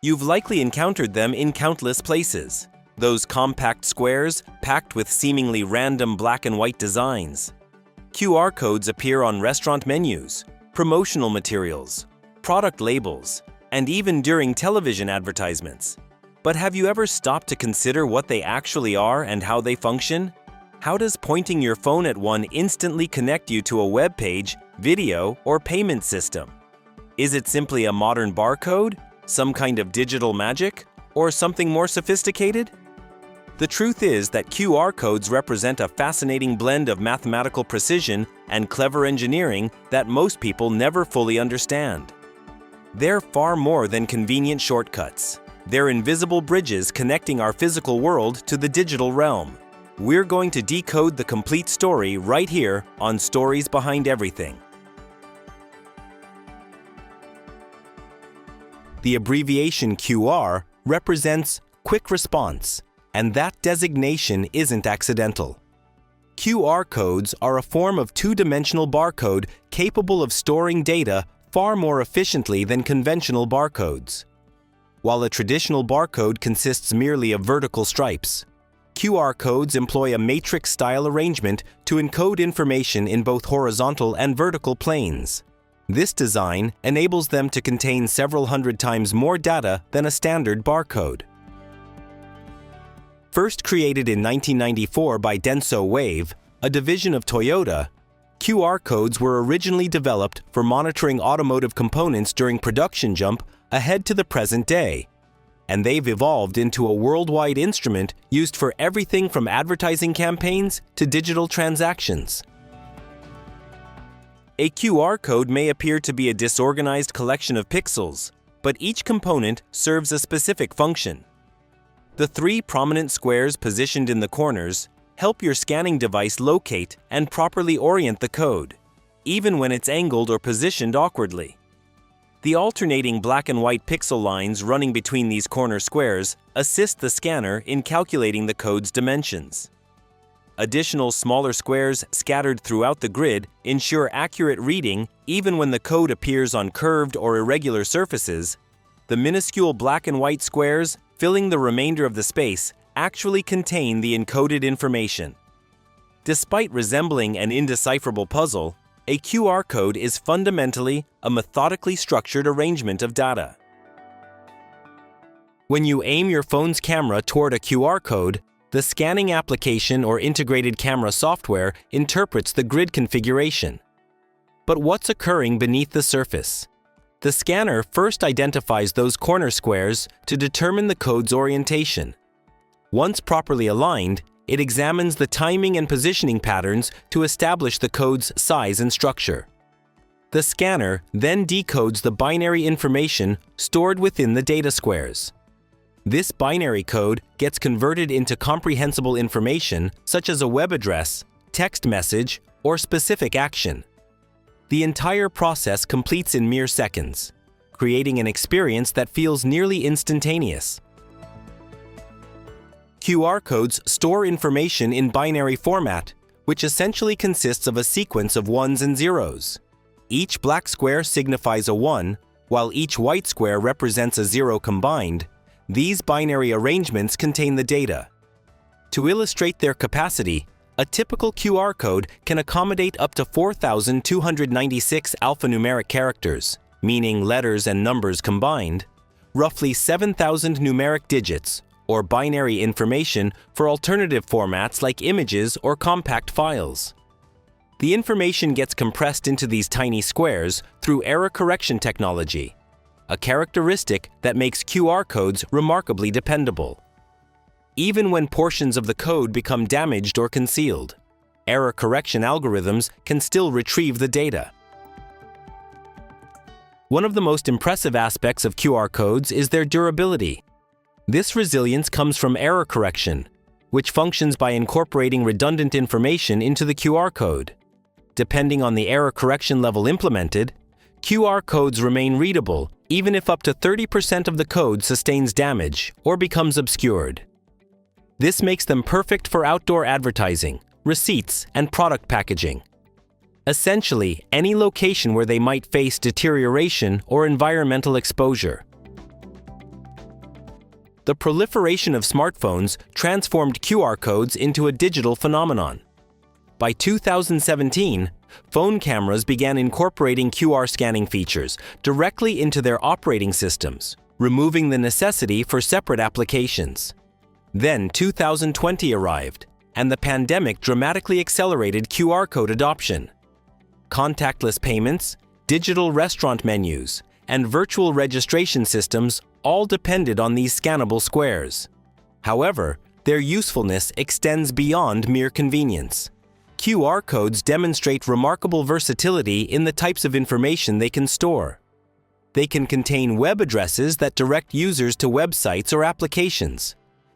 You've likely encountered them in countless places. Those compact squares packed with seemingly random black and white designs. QR codes appear on restaurant menus, promotional materials, product labels, and even during television advertisements. But have you ever stopped to consider what they actually are and how they function? How does pointing your phone at one instantly connect you to a web page, video, or payment system? Is it simply a modern barcode, some kind of digital magic, or something more sophisticated? The truth is that QR codes represent a fascinating blend of mathematical precision and clever engineering that most people never fully understand. They're far more than convenient shortcuts. They're invisible bridges connecting our physical world to the digital realm. We're going to decode the complete story right here on Stories Behind Everything. The abbreviation QR represents Quick Response, and that designation isn't accidental. QR codes are a form of two-dimensional barcode capable of storing data far more efficiently than conventional barcodes. While a traditional barcode consists merely of vertical stripes, QR codes employ a matrix-style arrangement to encode information in both horizontal and vertical planes. This design enables them to contain several hundred times more data than a standard barcode. First created in 1994 by Denso Wave, a division of Toyota, QR codes were originally developed for monitoring automotive components during production jump ahead to the present day, and they've evolved into a worldwide instrument used for everything from advertising campaigns to digital transactions. A QR code may appear to be a disorganized collection of pixels, but each component serves a specific function. The three prominent squares positioned in the corners help your scanning device locate and properly orient the code, even when it's angled or positioned awkwardly. The alternating black and white pixel lines running between these corner squares assist the scanner in calculating the code's dimensions. Additional smaller squares scattered throughout the grid ensure accurate reading even when the code appears on curved or irregular surfaces. The minuscule black and white squares filling the remainder of the space actually contain the encoded information. Despite resembling an indecipherable puzzle, a QR code is fundamentally a methodically structured arrangement of data. When you aim your phone's camera toward a QR code, the scanning application or integrated camera software interprets the grid configuration. But what's occurring beneath the surface? The scanner first identifies those corner squares to determine the code's orientation. Once properly aligned, it examines the timing and positioning patterns to establish the code's size and structure. The scanner then decodes the binary information stored within the data squares. This binary code gets converted into comprehensible information such as a web address, text message, or specific action. The entire process completes in mere seconds, creating an experience that feels nearly instantaneous. QR codes store information in binary format, which essentially consists of a sequence of ones and zeros. Each black square signifies a 1, while each white square represents a 0 combined. These binary arrangements contain the data. To illustrate their capacity, a typical QR code can accommodate up to 4,296 alphanumeric characters, meaning letters and numbers combined, roughly 7,000 numeric digits, or binary information for alternative formats like images or compact files. The information gets compressed into these tiny squares through error correction technology, a characteristic that makes QR codes remarkably dependable. Even when portions of the code become damaged or concealed, error correction algorithms can still retrieve the data. One of the most impressive aspects of QR codes is their durability. This resilience comes from error correction, which functions by incorporating redundant information into the QR code. Depending on the error correction level implemented, QR codes remain readable even if up to 30% of the code sustains damage or becomes obscured. This makes them perfect for outdoor advertising, receipts, and product packaging. Essentially, any location where they might face deterioration or environmental exposure. The proliferation of smartphones transformed QR codes into a digital phenomenon. By 2017, phone cameras began incorporating QR scanning features directly into their operating systems, removing the necessity for separate applications. Then 2020 arrived, and the pandemic dramatically accelerated QR code adoption. Contactless payments, digital restaurant menus, and virtual registration systems all depended on these scannable squares. However, their usefulness extends beyond mere convenience. QR codes demonstrate remarkable versatility in the types of information they can store. They can contain web addresses that direct users to websites or applications,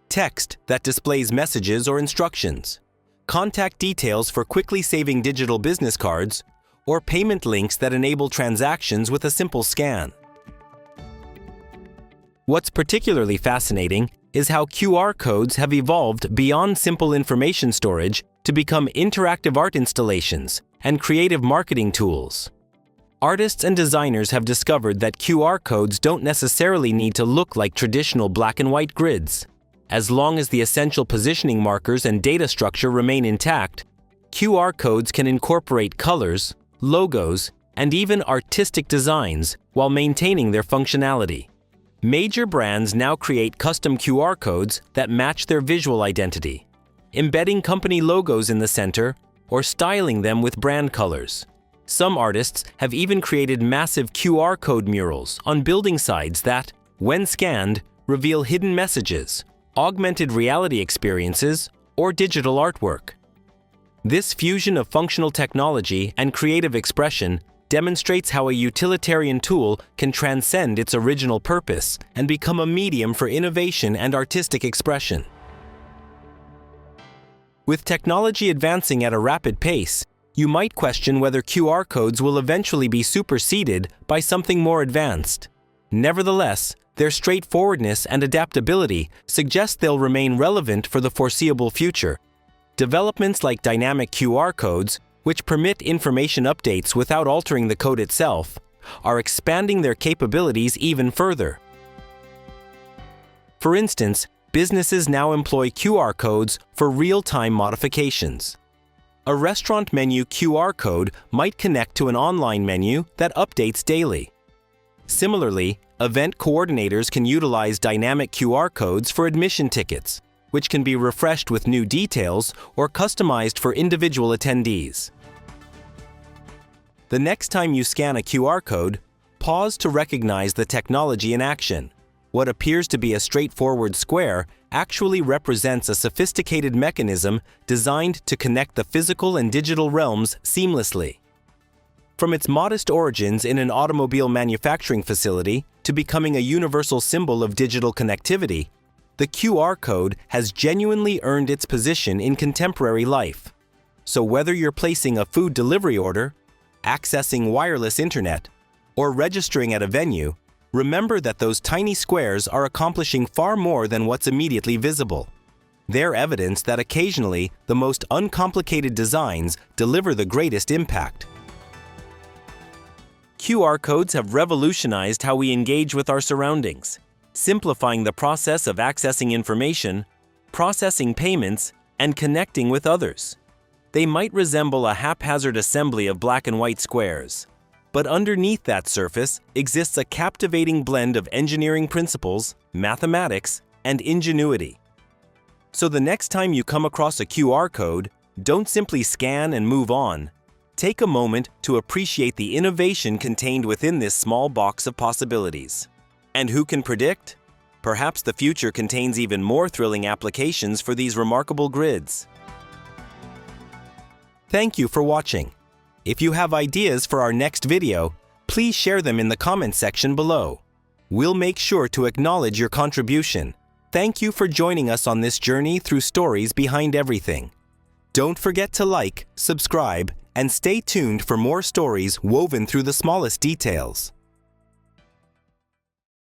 text that displays messages or instructions, contact details for quickly saving digital business cards, or payment links that enable transactions with a simple scan. What's particularly fascinating is how QR codes have evolved beyond simple information storage to become interactive art installations and creative marketing tools. Artists and designers have discovered that QR codes don't necessarily need to look like traditional black and white grids. As long as the essential positioning markers and data structure remain intact, QR codes can incorporate colors, logos, and even artistic designs while maintaining their functionality. Major brands now create custom QR codes that match their visual identity, embedding company logos in the center or styling them with brand colors. Some artists have even created massive QR code murals on building sides that, when scanned, reveal hidden messages, augmented reality experiences, or digital artwork. This fusion of functional technology and creative expression demonstrates how a utilitarian tool can transcend its original purpose and become a medium for innovation and artistic expression. With technology advancing at a rapid pace, you might question whether QR codes will eventually be superseded by something more advanced. Nevertheless, their straightforwardness and adaptability suggest they'll remain relevant for the foreseeable future. Developments like dynamic QR codes, which permit information updates without altering the code itself, are expanding their capabilities even further. For instance, businesses now employ QR codes for real-time modifications. A restaurant menu QR code might connect to an online menu that updates daily. Similarly, event coordinators can utilize dynamic QR codes for admission tickets, which can be refreshed with new details or customized for individual attendees. The next time you scan a QR code, pause to recognize the technology in action. What appears to be a straightforward square actually represents a sophisticated mechanism designed to connect the physical and digital realms seamlessly. From its modest origins in an automobile manufacturing facility to becoming a universal symbol of digital connectivity, the QR code has genuinely earned its position in contemporary life. So whether you're placing a food delivery order, accessing wireless internet, or registering at a venue, remember that those tiny squares are accomplishing far more than what's immediately visible. They're evidence that occasionally the most uncomplicated designs deliver the greatest impact. QR codes have revolutionized how we engage with our surroundings, simplifying the process of accessing information, processing payments, and connecting with others. They might resemble a haphazard assembly of black and white squares, but underneath that surface exists a captivating blend of engineering principles, mathematics, and ingenuity. So the next time you come across a QR code, don't simply scan and move on. Take a moment to appreciate the innovation contained within this small box of possibilities. And who can predict? Perhaps the future contains even more thrilling applications for these remarkable grids. Thank you for watching. If you have ideas for our next video, please share them in the comment section below. We'll make sure to acknowledge your contribution. Thank you for joining us on this journey through stories behind everything. Don't forget to like, subscribe, and stay tuned for more stories woven through the smallest details.